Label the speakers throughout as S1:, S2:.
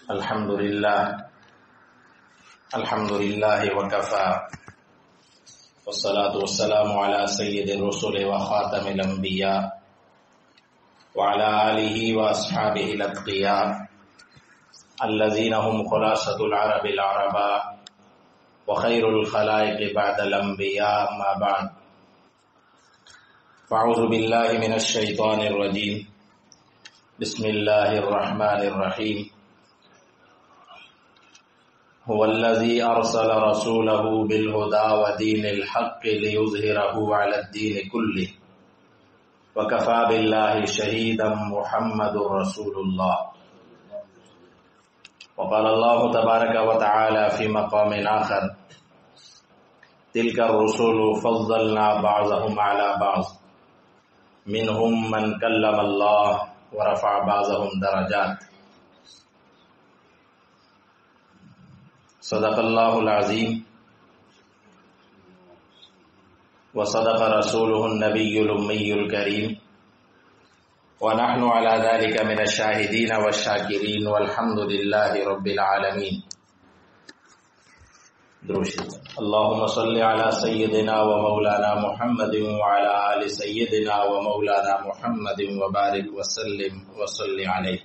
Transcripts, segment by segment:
S1: الحمد لله وكفى والصلاة والسلام على سيد الرسل وخاتم الأنبياء وعلى آله وأصحابه الأتقياء الذين هم خلاصة العرب العرباء وخير الخلائق بعد الأنبياء ما بعد فأعوذ بالله من الشيطان الرجيم بسم الله الرحمن الرحيم هو الذي أرسل رسوله بالهدى ودين الحق ليظهره على الدين كله وكفى بالله شهيدا محمد رسول الله. وقال الله تبارك وتعالى في مقام آخر تلك الرسل فضلنا بعضهم على بعض منهم من كلم الله ورفع بعضهم درجات. صدق اللہ العظیم وصدق رسوله النبی الامی الکریم ونحن على ذلك من الشاہدین والشاکرین والحمد للہ رب العالمین. اللہم صل علی سیدنا ومولانا محمد وعلى آل سیدنا ومولانا محمد وبارک وسلم وصل علیہ.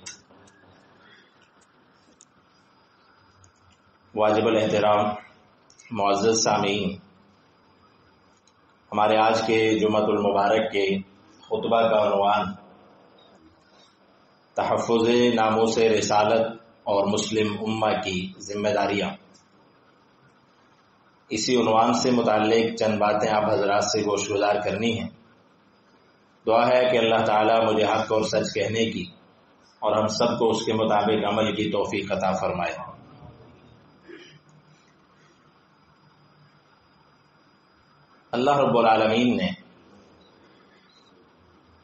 S1: واجب الاحترام معزز سامعین، ہمارے آج کے جمعۃ المبارک کے خطبہ کا عنوان تحفظ ناموس رسالت اور مسلم امہ کی ذمہ داریاں. اسی عنوان سے متعلق چند باتیں آپ حضرات سے گوش گزار کرنی ہیں. دعا ہے کہ اللہ تعالیٰ مجھے حق اور سچ کہنے کی اور ہم سب کو اس کے مطابق عمل کی توفیق عطا فرمائے. اللہ رب العالمین نے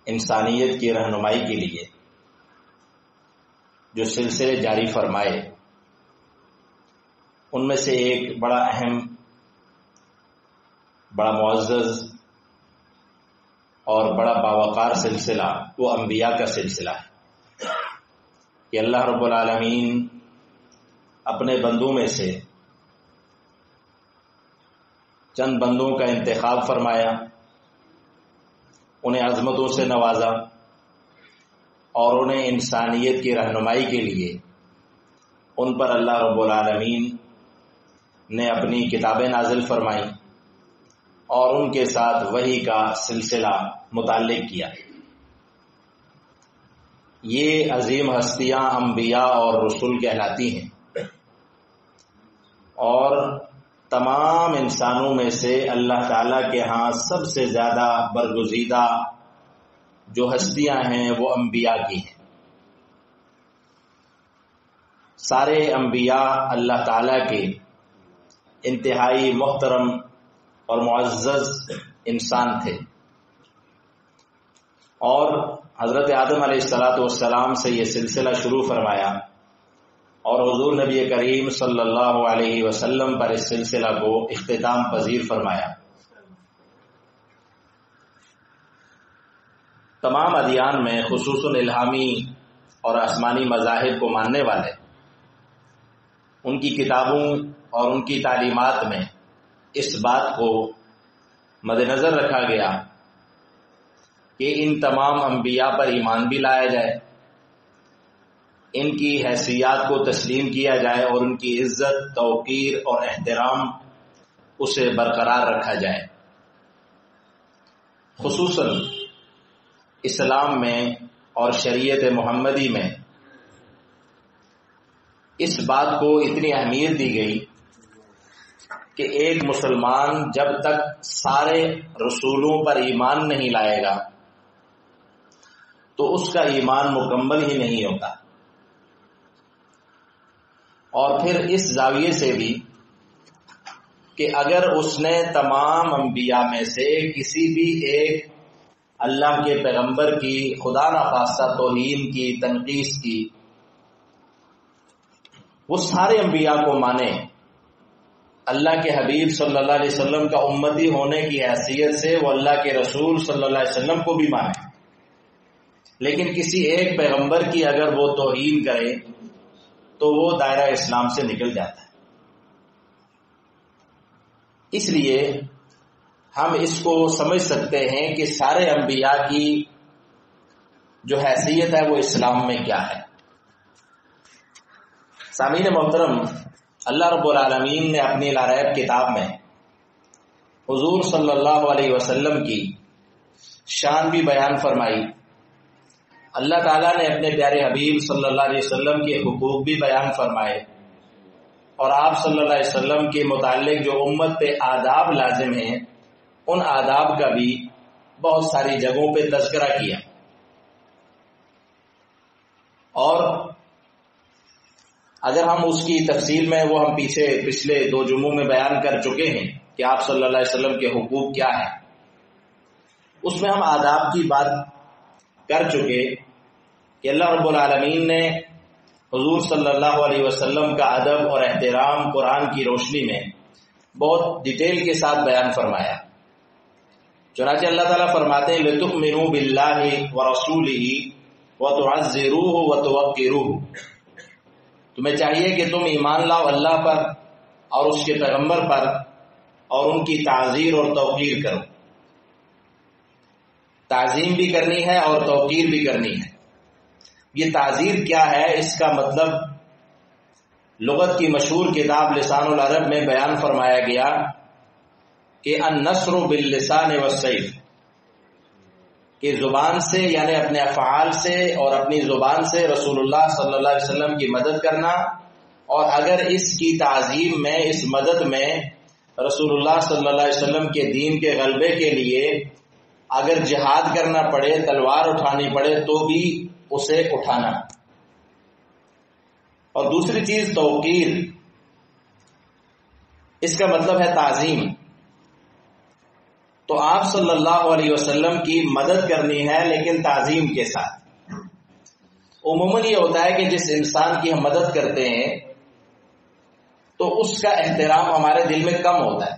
S1: انسانیت کی رہنمائی کے لیے جو سلسلے جاری فرمائے ان میں سے ایک بڑا اہم، بڑا معزز اور بڑا باوقار سلسلہ وہ انبیاء کا سلسلہ ہے کہ اللہ رب العالمین اپنے بندوں میں سے چند بندوں کا انتخاب فرمایا، انہیں عظمتوں سے نوازا اور انہیں انسانیت کی رہنمائی کے لیے ان پر اللہ رب العالمین نے اپنی کتابیں نازل فرمائیں اور ان کے ساتھ وحی کا سلسلہ متعلق کیا. یہ عظیم ہستیاں انبیاء اور رسول کہلاتی ہیں اور تمام انسانوں میں سے اللہ تعالیٰ کے ہاں سب سے زیادہ برگزیدہ جو ہستیاں ہیں وہ انبیاء کی ہیں. سارے انبیاء اللہ تعالیٰ کے انتہائی محترم اور معزز انسان تھے اور حضرت آدم علیہ السلام سے یہ سلسلہ شروع فرمایا اور حضور نبی کریم صلی اللہ علیہ وسلم پر اس سلسلہ کو اختتام پذیر فرمایا. تمام ادیان میں خصوصاً الہامی اور آسمانی مذاہب کو ماننے والے ان کی کتابوں اور ان کی تعلیمات میں اس بات کو مد نظر رکھا گیا کہ ان تمام انبیاء پر ایمان بھی لایا جائے، ان کی حیثیات کو تسلیم کیا جائے اور ان کی عزت، توقیر اور احترام اسے برقرار رکھا جائے. خصوصاً اسلام میں اور شریعت محمدی میں اس بات کو اتنی اہمیت دی گئی کہ ایک مسلمان جب تک سارے رسولوں پر ایمان نہیں لائے گا تو اس کا ایمان مکمل ہی نہیں ہوتا. اور پھر اس زاویے سے بھی کہ اگر اس نے تمام انبیاء میں سے کسی بھی ایک اللہ کے پیغمبر کی خدا نخواستہ توہین کی، تنقیص کی، وہ سارے انبیاء کو مانے، اللہ کے حبیب صلی اللہ علیہ وسلم کا امتی ہونے کی حیثیت سے وہ اللہ کے رسول صلی اللہ علیہ وسلم کو بھی مانے، لیکن کسی ایک پیغمبر کی اگر وہ توہین کرے تو وہ دائرہ اسلام سے نکل جاتا ہے۔ اس لیے ہم اس کو سمجھ سکتے ہیں کہ سارے انبیاء کی جو حیثیت ہے وہ اسلام میں کیا ہے۔ سامعین محترم، اللہ رب العالمین نے اپنی لا ریب کتاب میں حضور صلی اللہ علیہ وسلم کی شان بھی بیان فرمائی۔ اللہ تعالیٰ نے اپنے پیارے حبیب صلی اللہ علیہ وسلم کے حقوق بھی بیان فرمائے، اور آپ صلی اللہ علیہ وسلم کے متعلق جو امت پہ آداب لازم ہیں ان آداب کا بھی بہت ساری جگہوں پہ تذکرہ کیا۔ اور اگر ہم اس کی تفصیل میں وہ ہم پچھلے 2 جمعوں میں بیان کر چکے ہیں کہ آپ صلی اللہ علیہ وسلم کے حقوق کیا ہیں، اس میں ہم آداب کی بات کر چکے کہ اللہ رب العالمین نے حضور صلی اللہ علیہ وسلم کا ادب اور احترام قرآن کی روشنی میں بہت ڈیٹیل کے ساتھ بیان فرمایا۔ چنانچہ اللہ تعالیٰ فرماتے ہیں لِتُؤْمِنُوا بِاللَّهِ وَرَسُولِهِ وَتُعَزِّرُوهُ وَتُوَقِّرُوهُ، تمہیں چاہیے کہ تم ایمان لاؤ اللہ پر اور اس کے پیغمبر پر اور ان کی تعظیم اور توقیر کرو۔ تعظیم بھی کرنی ہے اور توقیر بھی کرنی ہے۔ یہ تعظیم کیا ہے، اس کا مطلب لغت کی مشہور کتاب لسان العرب میں بیان فرمایا گیا کہ النصر باللسان والسیف، کہ زبان سے یعنی اپنے افعال سے اور اپنی زبان سے رسول اللہ صلی اللہ علیہ وسلم کی مدد کرنا، اور اگر اس کی تعظیم میں اس مدد میں رسول اللہ صلی اللہ علیہ وسلم کے دین کے غلبے کے لیے اگر جہاد کرنا پڑے، تلوار اٹھانی پڑے تو بھی اسے اٹھانا۔ اور دوسری چیز توقیر، اس کا مطلب ہے تعظیم۔ تو آپ صلی اللہ علیہ وسلم کی مدد کرنی ہے لیکن تعظیم کے ساتھ۔ عموماً یہ ہوتا ہے کہ جس انسان کی ہم مدد کرتے ہیں تو اس کا احترام ہمارے دل میں کم ہوتا ہے،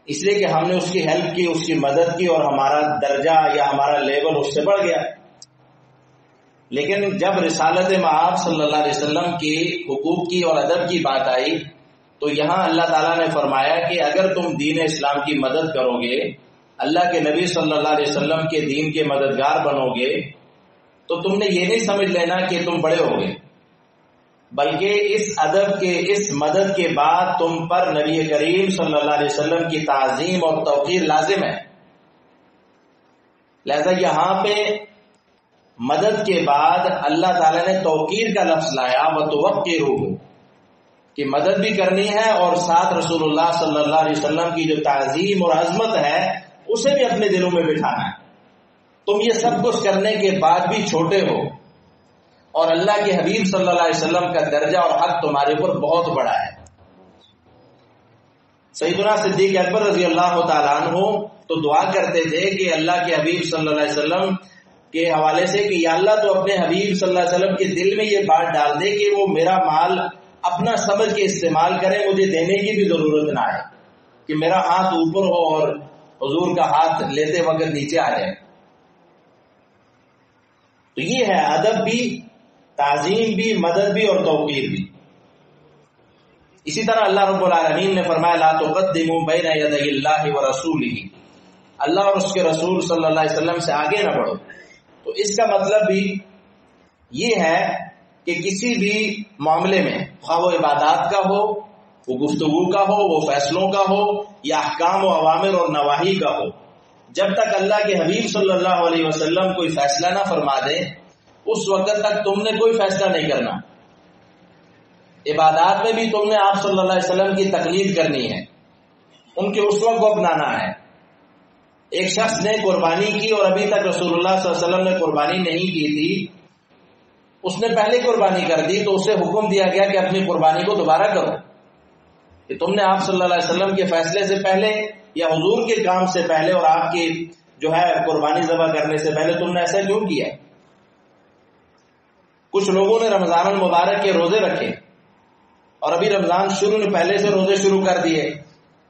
S1: اس لیے کہ ہم نے اس کی ہیلپ کی، اس کی مدد کی اور ہمارا درجہ یا ہمارا لیول اس سے بڑھ گیا۔ لیکن جب رسالت مآب صلی اللہ علیہ وسلم کی حقوق کی اور ادب کی بات آئی تو یہاں اللہ تعالیٰ نے فرمایا کہ اگر تم دین اسلام کی مدد کرو گے، اللہ کے نبی صلی اللہ علیہ وسلم کے دین کے مددگار بنو گے، تو تم نے یہ نہیں سمجھ لینا کہ تم بڑے ہو گئے، بلکہ اس ادب کے اس مدد کے بعد تم پر نبی کریم صلی اللہ علیہ وسلم کی تعظیم اور توقیر لازم ہے۔ لہذا یہاں پہ مدد کے بعد اللہ تعالیٰ نے توقیر کا لفظ لایا، وَتُوَقِّرُوهُ، کہ مدد بھی کرنی ہے اور ساتھ رسول اللہ صلی اللہ علیہ وسلم کی جو تعظیم اور عظمت ہے اسے بھی اپنے دلوں میں بٹھانا ہے۔ تم یہ سب کچھ کرنے کے بعد بھی چھوٹے ہو، اور اللہ کے حبیب صلی اللہ علیہ وسلم کا درجہ اور حق تمہارے اوپر بہت بڑا ہے۔ سیدنا صدیق اکبر رضی اللہ تعالیٰ عنہ تو دعا کرتے تھے کہ اللہ کے حبیب صلی اللہ علیہ وسلم کے حوالے سے کہ یا اللہ تو اپنے حبیب صلی اللہ علیہ وسلم کے دل میں یہ بات ڈال دے کہ وہ میرا مال اپنا سمجھ کے استعمال کرے، مجھے دینے کی بھی ضرورت نہ آئے، کہ میرا ہاتھ اوپر ہو اور حضور کا ہاتھ لیتے وقت نیچے آ جائے۔ تو یہ ہے ادب بھی، تعظیم بھی، مدد بھی اور توقیر بھی۔ اسی طرح اللہ رب العالمین نے فرمایا لا تقدموا بین یدی اللہ ورسولہ، اللہ اور اس کے رسول صلی اللہ علیہ وسلم سے آگے نہ بڑھو۔ تو اس کا مطلب بھی یہ ہے کہ کسی بھی معاملے میں، خواہ وہ عبادات کا ہو، وہ گفتگو کا ہو، وہ فیصلوں کا ہو، یا احکام و اوامر اور نواہی کا ہو، جب تک اللہ کے حبیب صلی اللہ علیہ وسلم کوئی فیصلہ نہ فرما دے اس وقت تک تم نے کوئی فیصلہ نہیں کرنا۔ عبادات میں بھی تم نے آپ صلی اللہ علیہ وسلم کی تقلید کرنی ہے، ان کے اسوہ کو اپنانا ہے۔ ایک شخص نے قربانی کی اور ابھی تک رسول اللہ صلی اللہ علیہ وسلم نے قربانی نہیں کی تھی، اس نے پہلے قربانی کر دی تو اسے حکم دیا گیا کہ اپنی قربانی کو دوبارہ کرو، کہ تم نے آپ صلی اللہ علیہ وسلم کے فیصلے سے پہلے یا حضور کے کام سے پہلے اور آپ کی جو ہے قربانی ذبح کرنے سے پہلے تم نے ایسا کیوں کیا؟ کچھ لوگوں نے رمضان المبارک کے روزے رکھے اور ابھی رمضان شروع نے پہلے سے روزے شروع کر دیے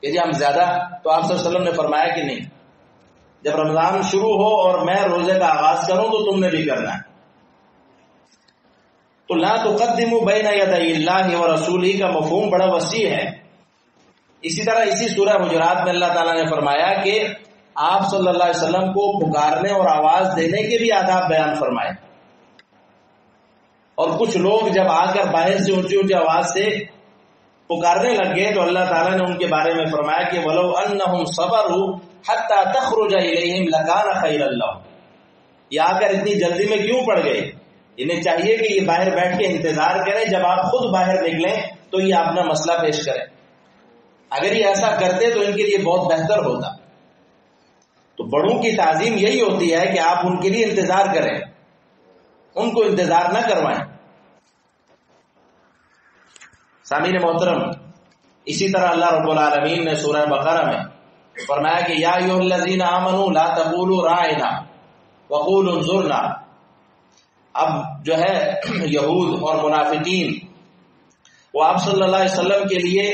S1: کہ جی ہم زیادہ، تو آپ صلی اللہ علیہ وسلم نے فرمایا کہ نہیں، جب رمضان شروع ہو اور میں روزے کا آغاز کروں تو تم نے بھی کرنا ہے۔ تو لا تقدموا بین یدی اللہ ورسولہ کا مفہوم بڑا وسیع ہے. اسی طرح اسی سورہ حجرات میں اللہ تعالیٰ نے فرمایا کہ آپ صلی اللہ علیہ وسلم کو پکارنے اور آواز دینے کے بھی آداب بیان فرمائے. اور کچھ لوگ جب آ کر باہر سے اونچی اونچی آواز سے پکارنے لگ گئے تو اللہ تعالیٰ نے ان کے بارے میں فرمایا کہ وَلَوْ أَنَّهُمْ صَبَرُوا حَتَّى تَخْرُجَ إِلَيْهِمْ لَكَانَ خَيْرًا لَّهُمْ. یہ آ کر اتنی جلدی میں کیوں پڑ گئے؟ انہیں چاہیے کہ یہ باہر بیٹھ کے انتظار کریں، جب آپ خود باہر نکلیں تو یہ اپنا مسئلہ پیش کریں. اگر یہ ایسا کرتے تو ان کے لیے بہت بہتر ہوتا. تو بڑوں کی تعظیم یہی ہوتی ہے کہ آپ ان کے لیے انتظار کریں، ان کو انتظار نہ کروائیں. سامعین محترم، اسی طرح اللہ رب العالمین نے سورہ بقرہ میں فرمایا کہ یا ایھا الذین آمنوا لا تقولوا راعنا وقولوا انظرنا. اب جو ہے یہود اور منافقین وہ آپ صلی اللہ علیہ وسلم کے لیے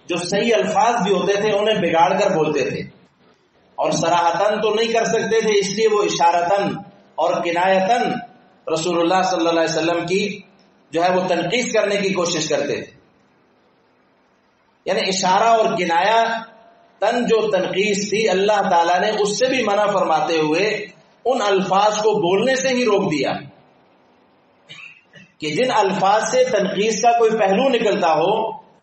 S1: جو صحیح الفاظ بھی ہوتے تھے انہیں بگاڑ کر بولتے تھے، اور صراحتاً تو نہیں کر سکتے تھے، اس لیے وہ اشارتاً اور کنایتاً رسول اللہ صلی اللہ علیہ وسلم کی جو ہے وہ تنقید کرنے کی کوشش کرتے تھے. یعنی اشارہ اور کنایا تن جو تنقید تھی اللہ تعالیٰ نے اس سے بھی منع فرماتے ہوئے ان الفاظ کو بولنے سے ہی روک دیا کہ جن الفاظ سے تنقید کا کوئی پہلو نکلتا ہو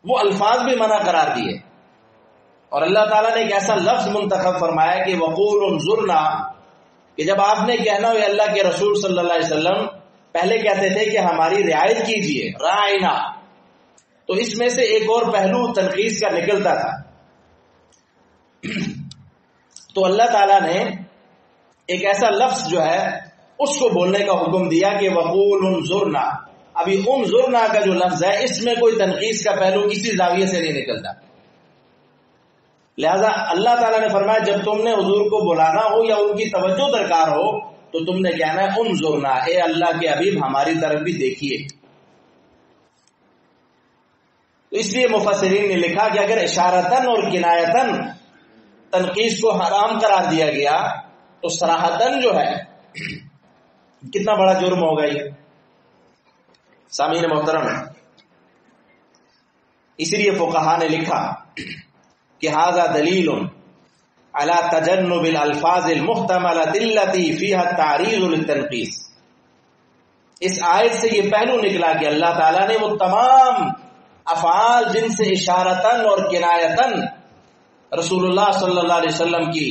S1: وہ الفاظ بھی منع قرار دیے. اور اللہ تعالیٰ نے ایک ایسا لفظ منتخب فرمایا کہ وقول انظرنا، کہ جب آپ نے کہنا ہو اللہ کے رسول صلی اللہ علیہ وسلم پہلے کہتے تھے کہ ہماری رعایت کیجیے، رعاینا، تو اس میں سے ایک اور پہلو تنقید کا نکلتا تھا. تو اللہ تعالیٰ نے ایک ایسا لفظ جو ہے اس کو بولنے کا حکم دیا کہ وقول انظرنا. ابھی انظرنا کا جو لفظ ہے اس میں کوئی تنقید کا پہلو کسی زاویے سے نہیں نکلتا. لہذا اللہ تعالیٰ نے فرمایا جب تم نے حضور کو بلانا ہو یا ان کی توجہ درکار ہو تو تم نے کہنا ہے انظرنا، اے اللہ کے حبیب ہماری طرف بھی دیکھیے. تو اس لیے مفسرین نے لکھا کہ اگر اشارتاً اور کنایتاً تنقید کو حرام قرار دیا گیا تو صراحتاً جو ہے کتنا بڑا جرم ہوگا یہ. سامعین محترم، اسی لیے فقہاء نے لکھا کہ ھذا دلیل علی تجنب الالفاظ المحتملۃ التي فيها التعريض للتنقیص. اس آیت سے یہ پہلو نکلا کہ اللہ تعالیٰ نے وہ تمام افعال جن سے اشارتاً اور کنایتاً رسول اللہ صلی اللہ علیہ وسلم کی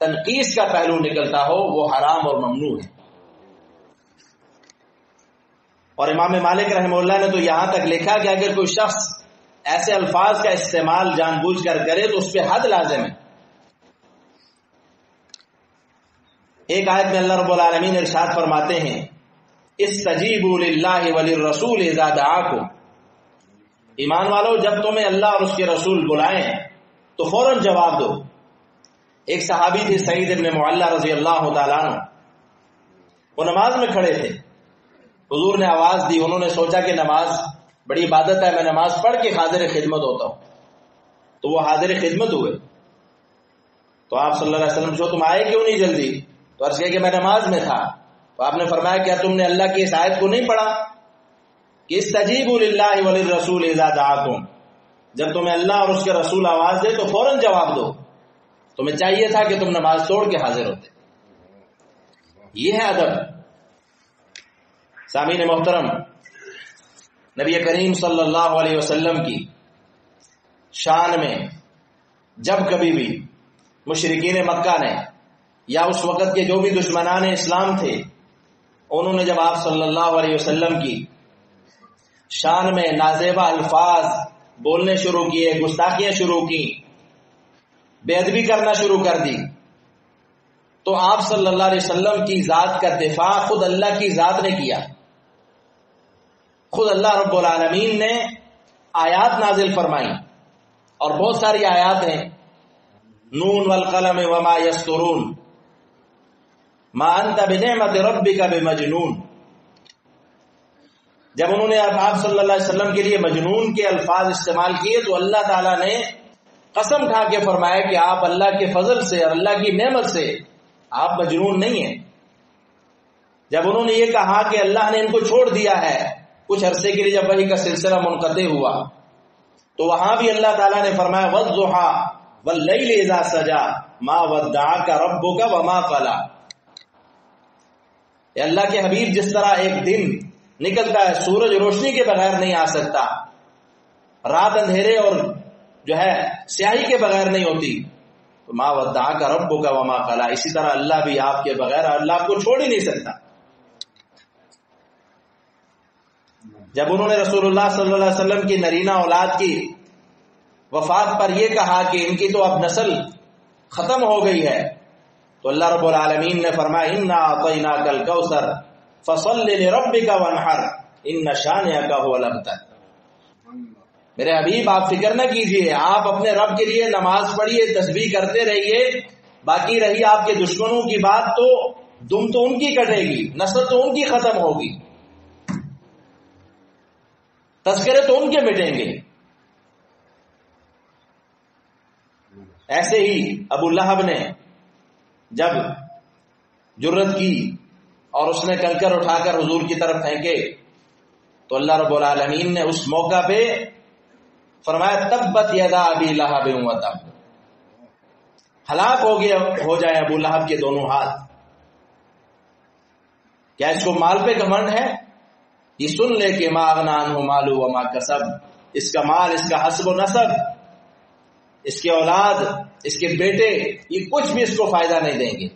S1: تنقیص کا پہلو نکلتا ہو وہ حرام اور ممنوع ہے. اور امام مالک رحمہ اللہ نے تو یہاں تک لکھا کہ اگر کوئی شخص ایسے الفاظ کا استعمال جان بوجھ کر کرے تو اس پہ حد لازم ہے. ایک آیت میں اللہ رب العالمین ارشاد فرماتے ہیں استجیبوا للہ وللرسول اذا دعاکم. ایمان والو جب تمہیں اللہ اور اس کے رسول بلائیں تو فوراً جواب دو. ایک صحابی تھے سعید ابن معلہ رضی اللہ تعالیٰ عنہ، وہ نماز میں کھڑے تھے، حضور نے آواز دی، انہوں نے سوچا کہ نماز بڑی عبادت ہے، میں نماز پڑھ کے حاضر خدمت ہوتا ہوں. تو وہ حاضر خدمت ہوئے. تو آپ صلی اللہ علیہ وسلم جو تم آئے کیوں نہیں جلدی؟ تو عرض کیا کہ میں نماز میں تھا. تو آپ نے فرمایا کیا تم نے اللہ کی اس آیت کو نہیں پڑھا کہ استجیبوا للہ وللرسول اذا دعاکم، جب تمہیں اللہ اور اس کے رسول آواز دے تو فوراً جواب دو. تمہیں چاہیے تھا کہ تم نماز توڑ کے حاضر ہوتے. یہ ہے ادب. سامعین محترم، نبی کریم صلی اللہ علیہ وسلم کی شان میں جب کبھی بھی مشرکین مکہ نے یا اس وقت کے جو بھی دشمنان اسلام تھے انہوں نے جب آپ صلی اللہ علیہ وسلم کی شان میں نازیبہ الفاظ بولنے شروع کیے، گستاخیاں شروع کی، بے ادبی کرنا شروع کر دی، تو آپ صلی اللہ علیہ وسلم کی ذات کا دفاع خود اللہ کی ذات نے کیا. خود اللہ رب العالمین نے آیات نازل فرمائی، اور بہت ساری آیات ہیں. نون والقلم وما یسطرون ما انت بنعمت ربک بمجنون. جب انہوں نے آپ صلی اللہ علیہ وسلم کے لیے مجنون کے الفاظ استعمال کیے تو اللہ تعالیٰ نے قسم کھا کے فرمایا کہ آپ اللہ کے فضل سے اور اللہ کی نعمت سے آپ مجنون نہیں ہیں. جب انہوں نے یہ کہا کہ اللہ نے ان کو چھوڑ دیا ہے کچھ عرصے کے لیے جب وحی کا سلسلہ منقطع ہوا تو وہاں بھی اللہ تعالیٰ نے فرمایا والضحیٰ واللیل اذا سجا ما ودعک ربک وما قلی. اے اللہ کے حبیب، جس طرح ایک دن نکلتا ہے سورج روشنی کے بغیر نہیں آ سکتا، رات اندھیرے اور جو ہے سیاہی کے بغیر نہیں ہوتی، تو ما ودعک ربک وما قلی، اسی طرح اللہ بھی آپ کے بغیر اللہ آپ کو چھوڑ ہی نہیں سکتا. جب انہوں نے رسول اللہ صلی اللہ علیہ وسلم کی نرینہ اولاد کی وفات پر یہ کہا کہ ان کی تو اب نسل ختم ہو گئی ہے، تو اللہ رب العالمین نے فرمایا انا اعطیناک الکوثر فصل لربک وانحر ان شانئک هو الابتر. میرے حبیب آپ فکر نہ کیجئے، آپ اپنے رب کے لیے نماز پڑھیے، تسبیح کرتے رہیے، باقی رہی آپ کے دشمنوں کی بات تو دم تو ان کی کٹے گی، نسل تو ان کی ختم ہوگی، تذکرے تو ان کے مٹیں گے. ایسے ہی ابو لہب نے جب جرت کی اور اس نے کنکر اٹھا کر حضور کی طرف پھینکے تو اللہ رب العالمین نے اس موقع پہ فرمایا تبت یدا ابی لہب وتب، ہلاک ہو جائے ابو لہب کے دونوں ہاتھ. کیا اس کو مال پہ گھمنڈ ہے؟ یہ سن لے کہ ما اغنی عنہ مالہ وما کسب، اس کا مال، اس کا حسب و نسب، اس کے اولاد، اس کے بیٹے، یہ کچھ بھی اس کو فائدہ نہیں دیں گے.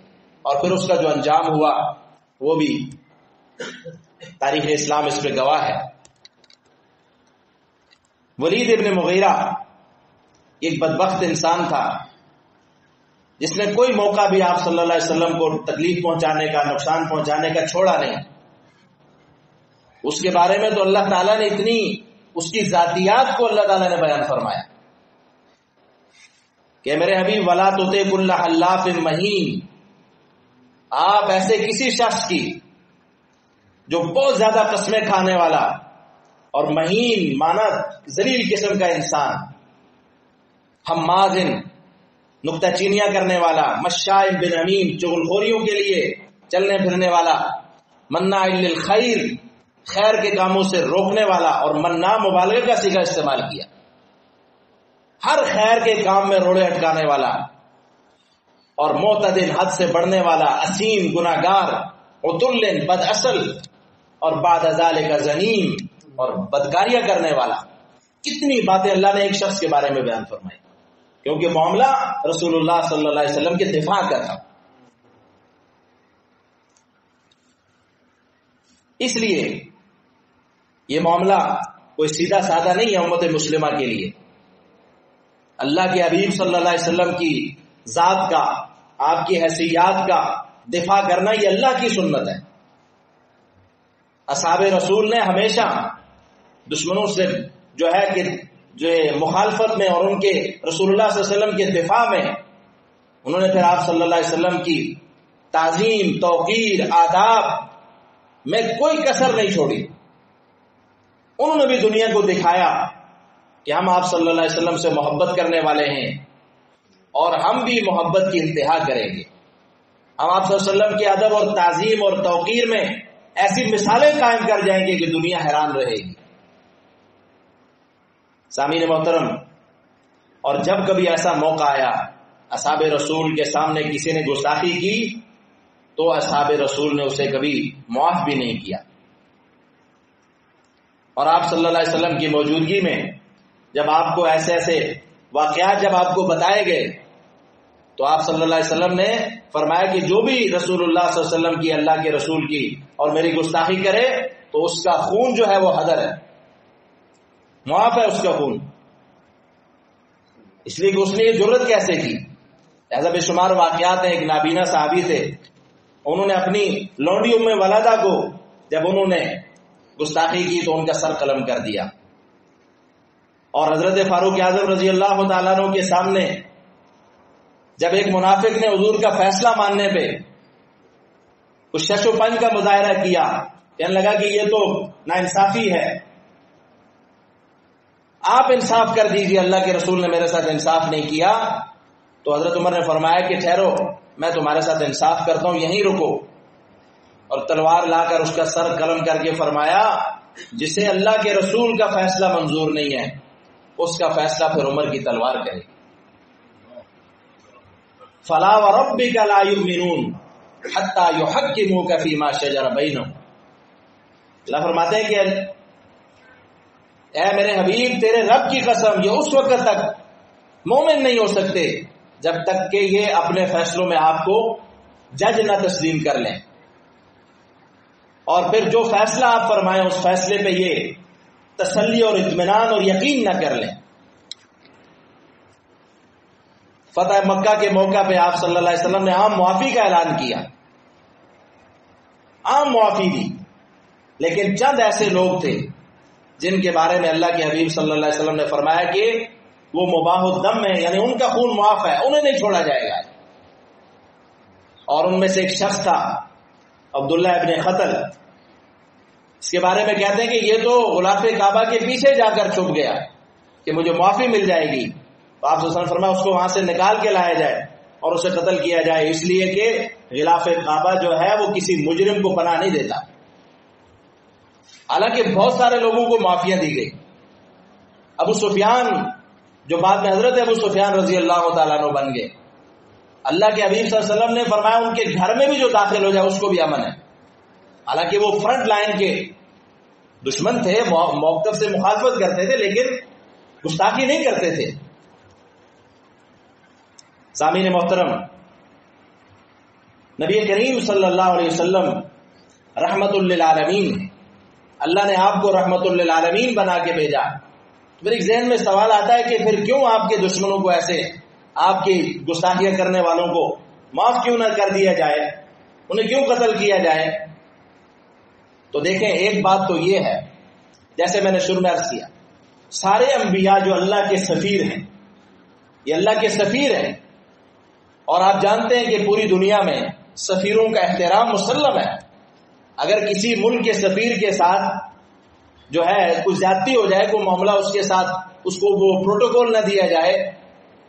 S1: اور پھر اس کا جو انجام ہوا وہ بھی تاریخ اسلام اس پہ گواہ ہے. ولید ابن مغیرہ ایک بدبخت انسان تھا جس نے کوئی موقع بھی آپ صلی اللہ علیہ وسلم کو تکلیف پہنچانے کا، نقصان پہنچانے کا چھوڑا نہیں. اس کے بارے میں تو اللہ تعالیٰ نے اتنی اس کی ذاتیات کو اللہ تعالیٰ نے بیان فرمایا کہ میرے حبیب ولا تطع کل حلاف مہین، آپ ایسے کسی شخص کی جو بہت زیادہ قسمیں کھانے والا اور مہین مانا ذلیل قسم کا انسان، حماز نکتہ چینیاں کرنے والا، مشاء بنمیم چغلخوریوں کے لیے چلنے پھرنے والا، مناع للخیر خیر کے کاموں سے روکنے والا، اور مناع مبالغہ کا صیغہ استعمال کیا، ہر خیر کے کام میں روڑے اٹکانے والا، اور معتدل حد سے بڑھنے والا، اسیم گناہگار، عتل بد اصل، اور بعد ذالک زنیم اور بدکاریاں کرنے والا. کتنی باتیں اللہ نے ایک شخص کے بارے میں بیان فرمائی، کیونکہ معاملہ رسول اللہ صلی اللہ علیہ وسلم کے دفاع کا تھا. اس لیے یہ معاملہ کوئی سیدھا سادہ نہیں ہے امت مسلمہ کے لیے. اللہ کے حبیب صلی اللہ علیہ وسلم کی ذات کا، آپ کی حیثیات کا دفاع کرنا یہ اللہ کی سنت ہے. اصحاب رسول نے ہمیشہ دشمنوں سے جو ہے کہ جو مخالفت میں اور ان کے رسول اللہ صلی اللہ علیہ وسلم کے دفاع میں انہوں نے پھر آپ صلی اللہ علیہ وسلم کی تعظیم، توقیر، آداب میں کوئی کسر نہیں چھوڑی. انہوں نے بھی دنیا کو دکھایا کہ ہم آپ صلی اللہ علیہ وسلم سے محبت کرنے والے ہیں اور ہم بھی محبت کی انتہا کریں گے. ہم آپ صلی اللہ علیہ وسلم کے ادب اور تعظیم اور توقیر میں ایسی مثالیں قائم کر جائیں گے کہ دنیا حیران رہے گی. سامعین محترم، اور جب کبھی ایسا موقع آیا اصحاب رسول کے سامنے کسی نے گستاخی کی تو اصحاب رسول نے اسے کبھی معاف بھی نہیں کیا. اور آپ صلی اللہ علیہ وسلم کی موجودگی میں جب آپ کو ایسے ایسے واقعات جب آپ کو بتائے گئے تو آپ صلی اللہ علیہ وسلم نے فرمایا کہ جو بھی رسول اللہ صلی اللہ علیہ وسلم کی، اللہ کے رسول کی اور میری گستاخی کرے تو اس کا خون جو ہے وہ حدر ہے، معاف ہے اس کا خون. اس لیے کہ اس نے یہ جرت کیسے کی. ایسا بے شمار واقعات ہیں. ایک نابینا صحابی تھے، انہوں نے اپنی لونڈی ام ولادہ کو جب انہوں نے گستاخی کی تو ان کا سر قلم کر دیا. اور حضرت فاروق اعظم رضی اللہ تعالیٰ عنہ کے سامنے جب ایک منافق نے حضور کا فیصلہ ماننے پہ کچھ شش و پنج کا مظاہرہ کیا، کہنے لگا کہ یہ تو ناانصافی ہے، آپ انصاف کر دیجئے، اللہ کے رسول نے میرے ساتھ انصاف نہیں کیا. تو حضرت عمر نے فرمایا کہ ٹھہرو، میں تمہارے ساتھ انصاف کرتا ہوں، یہیں رکو. اور تلوار لا کر اس کا سر قلم کر کے فرمایا جسے اللہ کے رسول کا فیصلہ منظور نہیں ہے اس کا فیصلہ پھر عمر کی تلوار کرے گی. فلا وربک لا یؤمنون حتی یحکموک فیما شجر بینہم. اللہ فرماتے ہیں کہ اے میرے حبیب تیرے رب کی قسم یہ اس وقت تک مومن نہیں ہو سکتے جب تک کہ یہ اپنے فیصلوں میں آپ کو جج نہ تسلیم کر لیں، اور پھر جو فیصلہ آپ فرمائیں اس فیصلے پہ یہ تسلی اور اطمینان اور یقین نہ کر لیں. فتح مکہ کے موقع پہ آپ صلی اللہ علیہ وسلم نے عام معافی کا اعلان کیا، عام معافی دی، لیکن چند ایسے لوگ تھے جن کے بارے میں اللہ کے حبیب صلی اللہ علیہ وسلم نے فرمایا کہ وہ مباح الدم ہے، یعنی ان کا خون معاف ہے، انہیں نہیں چھوڑا جائے گا. اور ان میں سے ایک شخص تھا عبداللہ ابن خطل، اس کے بارے میں کہتے ہیں کہ یہ تو غلاف کعبہ کے پیچھے جا کر چھپ گیا کہ مجھے معافی مل جائے گی. تو آپ صلی اللہ علیہ وسلم فرمایا اس کو وہاں سے نکال کے لایا جائے اور اسے قتل کیا جائے، اس لیے کہ غلاف کعبہ جو ہے وہ کسی مجرم کو پناہ نہیں دیتا. حالانکہ بہت سارے لوگوں کو معافیاں دی گئی. ابو سفیان جو بعد میں حضرت ابو سفیان رضی اللہ تعالیٰ عنہ بن گئے، اللہ کے حبیب صلی اللہ علیہ وسلم نے فرمایا ان کے گھر میں بھی جو داخل ہو جائے اس کو بھی امن ہے. حالانکہ وہ فرنٹ لائن کے دشمن تھے، موقف سے مخالفت کرتے تھے لیکن گستاخی نہیں کرتے تھے. سامعین محترم، نبی کریم صلی اللہ علیہ وسلم رحمت للعالمین، اللہ نے آپ کو رحمت للعالمین بنا کے بھیجا. پھر ایک ذہن میں سوال آتا ہے کہ پھر کیوں آپ کے دشمنوں کو ایسے، آپ کی گستاخیاں کرنے والوں کو معاف کیوں نہ کر دیا جائے، انہیں کیوں قتل کیا جائے؟ تو دیکھیں ایک بات تو یہ ہے، جیسے میں نے شروع میں عرض کیا، سارے انبیاء جو اللہ کے سفیر ہیں، یہ اللہ کے سفیر ہیں، اور آپ جانتے ہیں کہ پوری دنیا میں سفیروں کا احترام مسلم ہے. اگر کسی ملک کے سفیر کے ساتھ جو ہے کوئی زیادتی ہو جائے، کوئی معاملہ اس کے ساتھ، اس کو وہ پروٹوکول نہ دیا جائے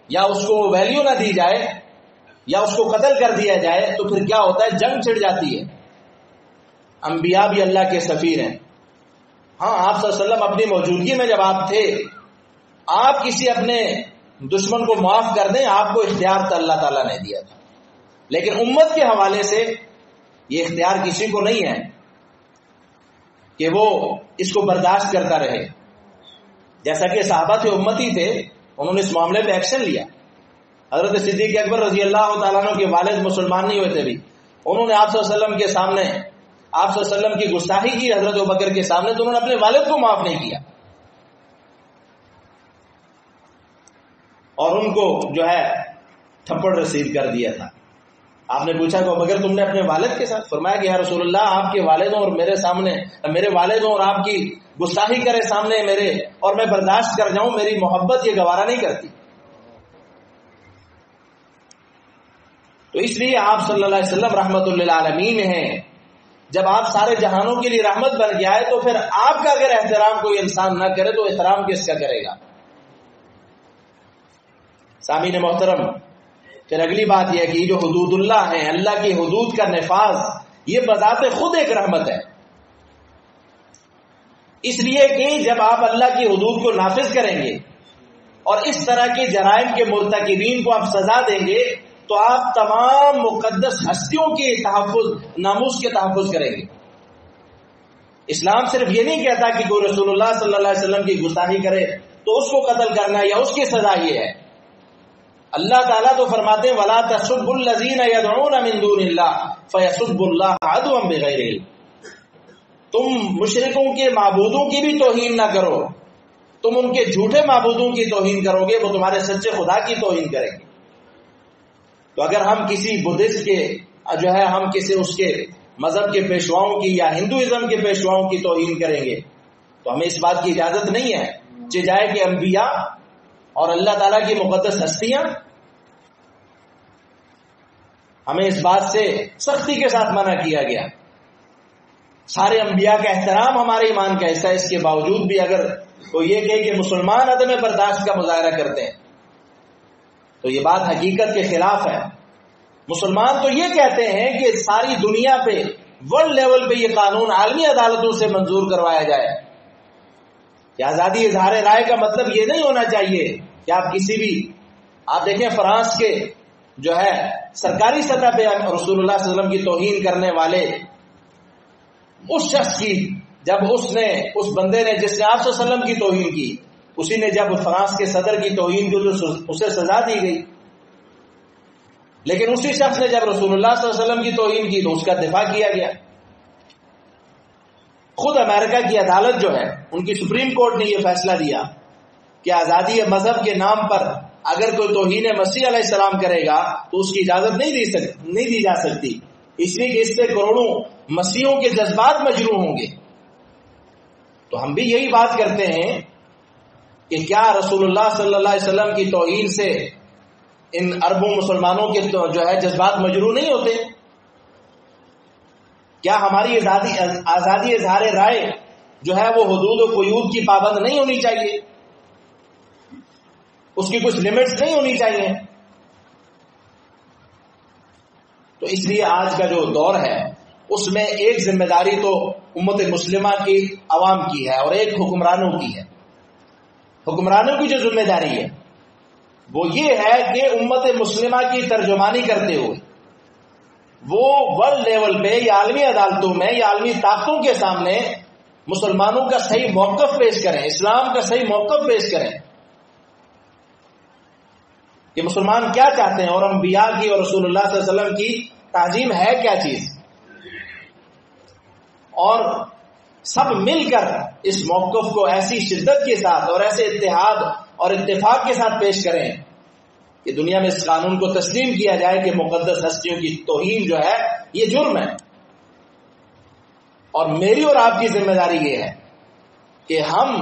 S1: یا اس کو ویلیو نہ دی جائے یا اس کو قتل کر دیا جائے تو پھر کیا ہوتا ہے؟ جنگ چھڑ جاتی ہے. انبیاء بھی اللہ کے سفیر ہیں. ہاں، آپ صلی اللہ علیہ وسلم اپنی موجودگی میں جب آپ تھے، آپ کسی اپنے دشمن کو معاف کر دیں، آپ کو اختیار تو اللہ تعالیٰ نے دیا تھا، لیکن امت کے حوالے سے یہ اختیار کسی کو نہیں ہے کہ وہ اس کو برداشت کرتا رہے. جیسا کہ صحابہ تھے، امتی تھے، انہوں نے اس معاملے پہ ایکشن لیا. حضرت صدیق اکبر رضی اللہ تعالیٰ عنہ کے والد مسلمان نہیں ہوئے تھے بھی، انہوں نے آپ صلی اللہ علیہ وسلم کے سامنے، آپ صلی اللہ علیہ وسلم کی گستاخی کی حضرت ابوبکر کے سامنے، تو انہوں نے اپنے والد کو معاف نہیں کیا اور ان کو جو ہے تھپڑ رسید کر دیا تھا. آپ نے پوچھا کہ ابوبکر تم نے اپنے والد کے ساتھ؟ فرمایا کہ یا رسول اللہ، آپ کے والدوں اور میرے سامنے، میرے والدوں اور آپ کی گستاخی کرے سامنے میرے، اور میں برداشت کر جاؤں، میری محبت یہ گوارا نہیں کرتی. تو اس لیے آپ صلی اللہ علیہ وسلم رحمت للعالمین ہیں. جب آپ سارے جہانوں کے لیے رحمت بن گیا ہے تو پھر آپ کا اگر احترام کوئی انسان نہ کرے تو احترام کس کا کرے گا؟ سامعین محترم، پھر اگلی بات یہ کہ جو حدود اللہ ہیں، اللہ کی حدود کا نفاذ، یہ بذات خود ایک رحمت ہے. اس لیے کہ جب آپ اللہ کی حدود کو نافذ کریں گے اور اس طرح کے جرائم کے مرتکبین کو آپ سزا دیں گے تو آپ تمام مقدس ہستیوں کے تحفظ، ناموس کے تحفظ کریں گے. اسلام صرف یہ نہیں کہتا کہ کوئی رسول اللہ صلی اللہ علیہ وسلم کی گستاخی کرے تو اس کو قتل کرنا یا اس کی سزا یہ ہے. اللہ تعالیٰ تو فرماتے ہیں وَلَا تَسُبُّوا الَّذِينَ يَدْعُونَ مِن دُونِ اللَّهِ فَيَسُبُّوا اللَّهَ عَدْوًا بِغَيْرِ عِلْمٍ. تم مشرکوں کے معبودوں کی بھی توہین نہ کرو، تم ان کے جھوٹے معبودوں کی توہین کرو گے، وہ تمہارے سچے خدا کی توہین کریں گے. تو اگر ہم کسی بدھسٹ کے جو ہے، ہم کسی اس کے مذہب کے پیشواؤں کی یا ہندوازم کے پیشواؤں کی توہین کریں گے تو ہمیں اس بات کی اجازت نہیں ہے. چاہے کہ انبیاء اور اللہ تعالیٰ کی مقدس ہستیاں، ہمیں اس بات سے سختی کے ساتھ منع کیا گیا. سارے انبیاء کا احترام ہمارے ایمان کا حصہ ہے. اس کے باوجود بھی اگر کوئی یہ کہے کہ مسلمان عدم برداشت کا مظاہرہ کرتے ہیں تو یہ بات حقیقت کے خلاف ہے. مسلمان تو یہ کہتے ہیں کہ ساری دنیا پہ ورلڈ لیول پہ یہ قانون عالمی عدالتوں سے منظور کروایا جائے کہ آزادی اظہار رائے کا مطلب یہ نہیں ہونا چاہیے کہ آپ کسی بھی، آپ دیکھیں فرانس کے جو ہے سرکاری سطح پہ رسول اللہ صلی اللہ علیہ وسلم کی توہین کرنے والے اس شخص کی، جب اس بندے نے جس نے آپ صلی اللہ علیہ وسلم کی توہین کی، اسی نے جب فرانس کے صدر کی توہین کی تو اسے سزا دی گئی، لیکن اسی شخص نے جب رسول اللہ صلی اللہ علیہ وسلم کی توہین کی تو اس کا دفاع کیا گیا۔ خود امریکہ کی عدالت جو ہے، ان کی سپریم کورٹ نے یہ فیصلہ دیا کہ آزادی مذہب کے نام پر اگر کوئی توہین مسیح علیہ السلام کرے گا تو اس کی اجازت نہیں دی جا سکتی، اس لیے کہ اس سے کروڑوں مسیحوں کے جذبات مجروح ہوں گے۔ تو ہم بھی یہی بات کرتے ہیں کہ کیا رسول اللہ صلی اللہ علیہ وسلم کی توہین سے ان اربوں مسلمانوں کے جو ہے جذبات مجروح نہیں ہوتے؟ کیا ہماری آزادی اظہار رائے جو ہے وہ حدود و قیود کی پابند نہیں ہونی چاہیے؟ اس کی کچھ لمٹس نہیں ہونی چاہیے؟ تو اس لیے آج کا جو دور ہے اس میں ایک ذمہ داری تو امت مسلمہ کی عوام کی ہے اور ایک حکمرانوں کی ہے۔ حکمرانوں کی جو ذمہ داری ہے وہ یہ ہے کہ امت مسلمہ کی ترجمانی کرتے ہوئے وہ ورلڈ لیول پہ یا عالمی عدالتوں میں یا عالمی طاقتوں کے سامنے مسلمانوں کا صحیح موقف پیش کریں، اسلام کا صحیح موقف پیش کریں کہ مسلمان کیا چاہتے ہیں اور انبیاء کی اور رسول اللہ صلی اللہ علیہ وسلم کی تعظیم ہے کیا چیز، اور سب مل کر اس موقف کو ایسی شدت کے ساتھ اور ایسے اتحاد اور اتفاق کے ساتھ پیش کریں کہ دنیا میں اس قانون کو تسلیم کیا جائے کہ مقدس ہستیوں کی توہین جو ہے یہ جرم ہے۔ اور میری اور آپ کی ذمہ داری یہ ہے کہ ہم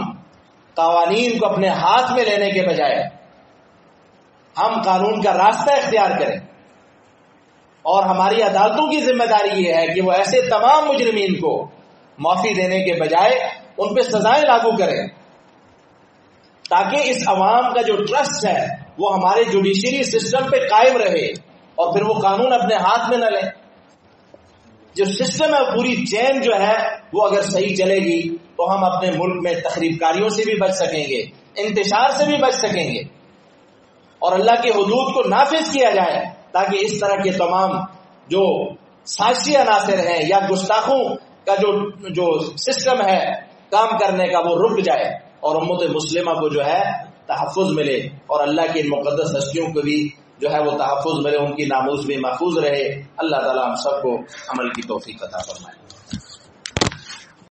S1: قوانین کو اپنے ہاتھ میں لینے کے بجائے ہم قانون کا راستہ اختیار کریں، اور ہماری عدالتوں کی ذمہ داری یہ ہے کہ وہ ایسے تمام مجرمین کو معافی دینے کے بجائے ان پہ سزائیں لاگو کریں، تاکہ اس عوام کا جو ٹرسٹ ہے وہ ہمارے جوڈیشری سسٹم پہ قائم رہے اور پھر وہ قانون اپنے ہاتھ میں نہ لیں۔ جو سسٹم ہے پوری چین جو ہے وہ اگر صحیح چلے گی تو ہم اپنے ملک میں تخریب کاریوں سے بھی بچ سکیں گے، انتشار سے بھی بچ سکیں گے، اور اللہ کے حدود کو نافذ کیا جائے تاکہ اس طرح کے تمام جو سازشی عناصر ہیں یا گستاخوں کا جو سسٹم ہے کام کرنے کا وہ رک جائے اور امت مسلمہ کو جو ہے تحفظ ملے، اور اللہ کی مقدس ہستیوں کو بھی جو ہے وہ تحفظ ملے، ان کی ناموس بھی محفوظ رہے۔ اللہ تعالی ہم سب کو عمل کی توفیق عطا فرمائے۔